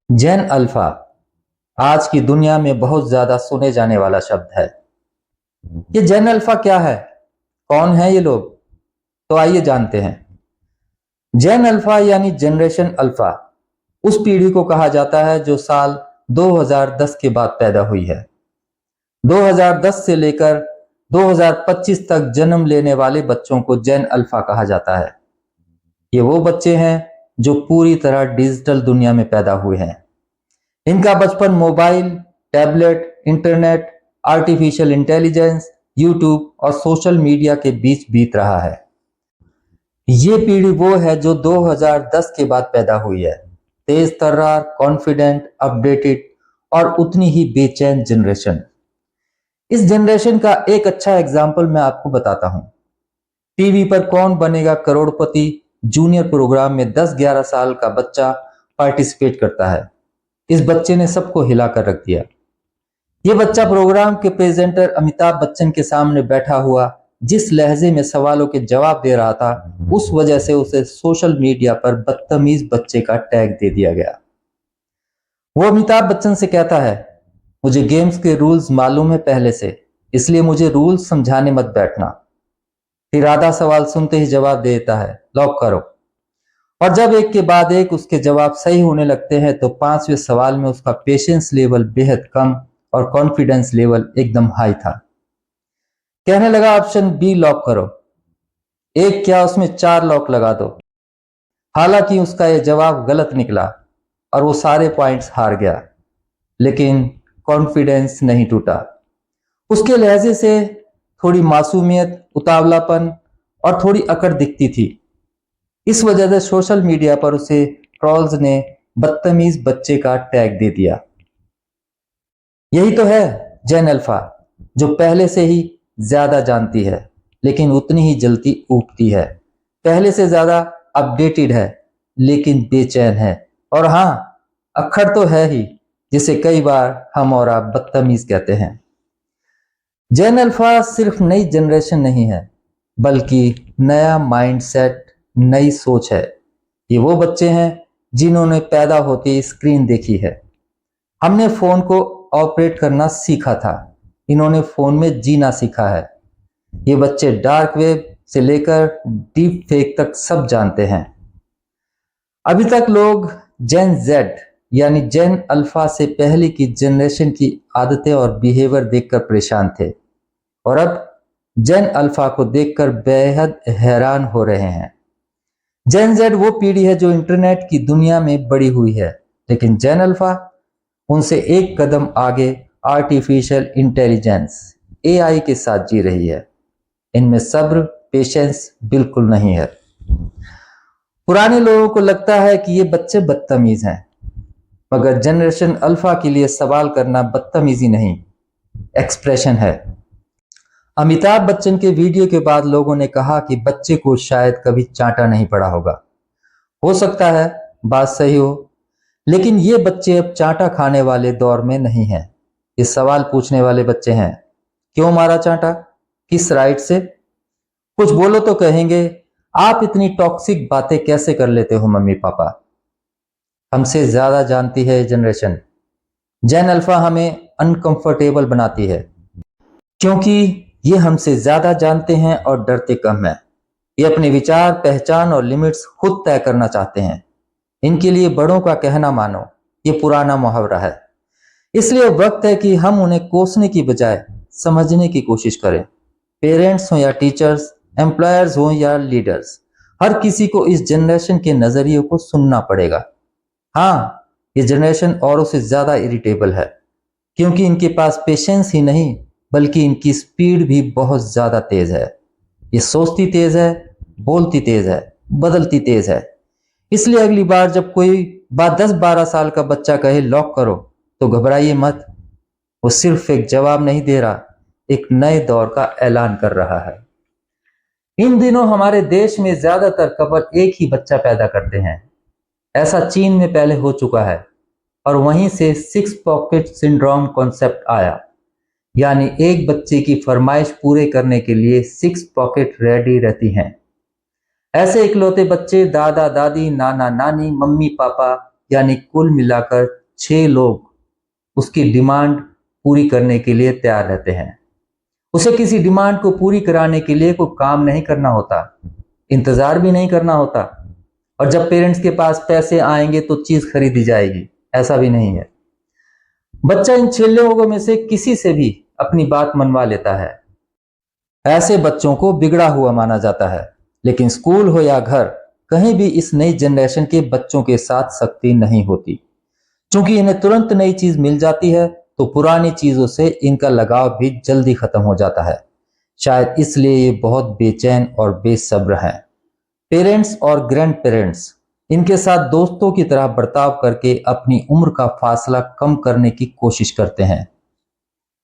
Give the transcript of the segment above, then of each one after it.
जेन alpha आज की दुनिया में बहुत ज्यादा सुने जाने वाला शब्द है। ये जेन अल्फा क्या है? कौन है ये लोग? तो आइए जानते हैं। जेन अल्फा यानी जनरेशन अल्फा उस पीढ़ी को कहा जाता है जो साल 2010 के बाद पैदा हुई है। 2010 से लेकर 2025 तक जन्म लेने वाले बच्चों को जेन अल्फा कहा जाता है। ये वो बच्चे हैं जो पूरी तरह डिजिटल दुनिया में पैदा हुए हैं। इनका बचपन mobile, tablet, internet, artificial intelligence, YouTube और सोशल मीडिया के बीच बीत रहा है। ये पीढ़ी वो है जो 2010 के बाद पैदा हुई है। तेज तर्रार, कॉन्फिडेंट, अपडेटेड और उतनी ही बेचैन जनरेशन। इस जनरेशन का एक अच्छा एग्जाम्पल मैं आपको बताता हूं। टीवी पर कौन बनेगा करोड़पति जूनियर प्रोग्राम में 10-11 साल का बच्चा पार्टिसिपेट करता है। इस बच्चे ने सबको हिला कर रख दिया। ये बच्चा प्रोग्राम के प्रेजेंटर अमिताभ बच्चन के सामने बैठा हुआ जिस लहजे में सवालों के जवाब दे रहा था, उस वजह से उसे सोशल मीडिया पर बदतमीज बच्चे का टैग दे दिया गया। वो अमिताभ बच्चन से कहता है, मुझे गेम्स के रूल्स मालूम है पहले से, इसलिए मुझे रूल्स समझाने मत बैठना। फिर आधा सवाल सुनते ही जवाब दे देता है, लॉक करो। और जब एक के बाद एक उसके जवाब सही होने लगते हैं तो पांचवें सवाल में उसका पेशेंस लेवल बेहद कम और कॉन्फिडेंस लेवल एकदम हाई था। कहने लगा, ऑप्शन बी लॉक करो। एक क्या, उसमें 4 लॉक लगा दो। हालांकि उसका यह जवाब गलत निकला और वो सारे पॉइंट्स हार गया, लेकिन कॉन्फिडेंस नहीं टूटा। उसके लहजे से थोड़ी मासूमियत, उतावलापन और थोड़ी अकड़ दिखती थी। इस वजह से सोशल मीडिया पर उसे ट्रोल्स ने बदतमीज बच्चे का टैग दे दिया। यही तो है जेन अल्फा, जो पहले से ही ज्यादा जानती है लेकिन उतनी ही जल्दी ऊबती है। पहले से ज्यादा अपडेटेड है लेकिन बेचैन है। और हाँ, अक्खड़ तो है ही, जिसे कई बार हम और आप बदतमीज कहते हैं। जेन अल्फा सिर्फ नई जनरेशन नहीं है, बल्कि नया माइंडसेट, नई सोच है। ये वो बच्चे हैं जिन्होंने पैदा होते ही स्क्रीन देखी है। हमने फोन को ऑपरेट करना सीखा था, इन्होंने फोन में जीना सीखा है। ये बच्चे डार्क वेब से लेकर डीप फेक तक सब जानते हैं। अभी तक लोग जेन जेड यानी जेन अल्फा से पहले की जनरेशन की आदतें और बिहेवियर देखकर परेशान थे, और अब जेन अल्फा को देखकर बेहद हैरान हो रहे हैं। जेन जेड वो पीढ़ी है जो इंटरनेट की दुनिया में बड़ी हुई है, लेकिन जेन अल्फा उनसे एक कदम आगे आर्टिफिशियल इंटेलिजेंस एआई के साथ जी रही है। इनमें सब्र, पेशेंस बिल्कुल नहीं है। पुराने लोगों को लगता है कि ये बच्चे बदतमीज हैं, मगर जनरेशन अल्फा के लिए सवाल करना बदतमीजी नहीं, एक्सप्रेशन है। अमिताभ बच्चन के वीडियो के बाद लोगों ने कहा कि बच्चे को शायद कभी चांटा नहीं पड़ा होगा। हो सकता है बात सही हो, लेकिन ये बच्चे अब चांटा खाने वाले दौर में नहीं हैं। ये सवाल पूछने वाले बच्चे हैं, क्यों मारा चांटा, किस राइट से? कुछ बोलो तो कहेंगे, आप इतनी टॉक्सिक बातें कैसे कर लेते हो मम्मी पापा। हमसे ज्यादा जानती है जनरेशन। जेन अल्फा हमें अनकंफर्टेबल बनाती है, क्योंकि ये हमसे ज्यादा जानते हैं और डरते कम हैं। ये अपने विचार, पहचान और लिमिट्स खुद तय करना चाहते हैं। इनके लिए बड़ों का कहना मानो ये पुराना मुहावरा है। इसलिए वक्त है कि हम उन्हें कोसने की बजाय समझने की कोशिश करें। पेरेंट्स हो या टीचर्स, एम्प्लॉयर्स हो या लीडर्स, हर किसी को इस जनरेशन के नजरिए को सुनना पड़ेगा। हाँ, ये जनरेशन औरों से ज्यादा इरिटेबल है, क्योंकि इनके पास पेशेंस ही नहीं बल्कि इनकी स्पीड भी बहुत ज्यादा तेज है। ये सोचती तेज है, बोलती तेज है, बदलती तेज है। इसलिए अगली बार जब कोई बात 10-12 साल का बच्चा कहे लॉक करो, तो घबराइए मत। वो सिर्फ एक जवाब नहीं दे रहा, एक नए दौर का ऐलान कर रहा है। इन दिनों हमारे देश में ज्यादातर कपल एक ही बच्चा पैदा करते हैं। ऐसा चीन में पहले हो चुका है, और वहीं से 6 पॉकेट सिंड्रोम कॉन्सेप्ट आया, यानी एक बच्चे की फरमाइश पूरे करने के लिए 6 पॉकेट रेडी रहती हैं। ऐसे इकलौते बच्चे दादा दादी, नाना नानी, मम्मी पापा, यानी कुल मिलाकर 6 लोग उसकी डिमांड पूरी करने के लिए तैयार रहते हैं। उसे किसी डिमांड को पूरी कराने के लिए कोई काम नहीं करना होता, इंतजार भी नहीं करना होता, और जब पेरेंट्स के पास पैसे आएंगे तो चीज खरीदी जाएगी, ऐसा भी नहीं है। बच्चा इन 6 लोगों में से किसी से भी अपनी बात मनवा लेता है। ऐसे बच्चों को बिगड़ा हुआ माना जाता है, लेकिन स्कूल हो या घर, कहीं भी इस नई जनरेशन के बच्चों के साथ सख्ती नहीं होती, क्योंकि इन्हें तुरंत नई चीज मिल जाती है तो पुरानी चीजों से इनका लगाव भी जल्दी खत्म हो जाता है। शायद इसलिए ये बहुत बेचैन और बेसब्र हैं। पेरेंट्स और ग्रैंड पेरेंट्स इनके साथ दोस्तों की तरह बर्ताव करके अपनी उम्र का फासला कम करने की कोशिश करते हैं।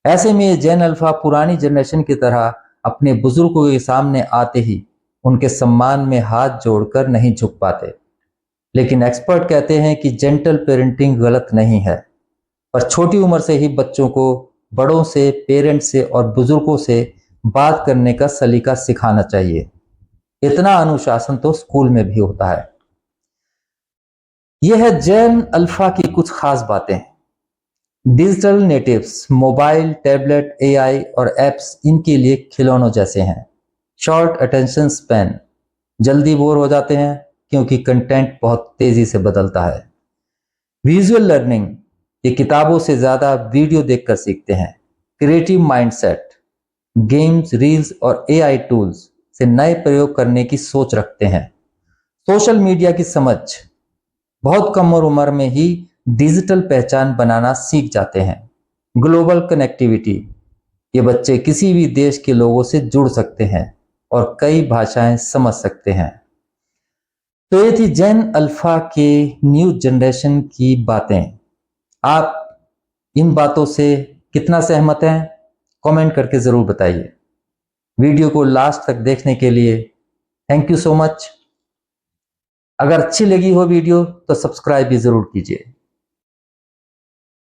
ऐसे में ये जेन अल्फा पुरानी जनरेशन की तरह अपने बुजुर्गों के सामने आते ही उनके सम्मान में हाथ जोड़कर नहीं झुक पाते। लेकिन एक्सपर्ट कहते हैं कि जेंटल पेरेंटिंग गलत नहीं है, पर छोटी उम्र से ही बच्चों को बड़ों से, पेरेंट्स से और बुजुर्गों से बात करने का सलीका सिखाना चाहिए। इतना अनुशासन तो स्कूल में भी होता है। यह है जेन अल्फा की कुछ खास बातें। Digital natives, mobile, tablet, AI और एप्स इनके लिए खिलौनों जैसे हैं। शॉर्ट अटेंशन स्पैन, जल्दी बोर हो जाते हैं क्योंकि कंटेंट बहुत तेजी से बदलता है। विजुअल लर्निंग, ये किताबों से ज्यादा वीडियो देखकर सीखते हैं। क्रिएटिव माइंडसेट, गेम्स, रील्स और एआई टूल्स से नए प्रयोग करने की सोच रखते हैं। सोशल मीडिया की समझ, बहुत कम उम्र में ही डिजिटल पहचान बनाना सीख जाते हैं। ग्लोबल कनेक्टिविटी, ये बच्चे किसी भी देश के लोगों से जुड़ सकते हैं और कई भाषाएं समझ सकते हैं। तो ये थी जेन अल्फा के न्यू जनरेशन की बातें। आप इन बातों से कितना सहमत हैं, कमेंट करके जरूर बताइए। वीडियो को लास्ट तक देखने के लिए थैंक यू सो मच। अगर अच्छी लगी हो वीडियो तो सब्सक्राइब भी जरूर कीजिए।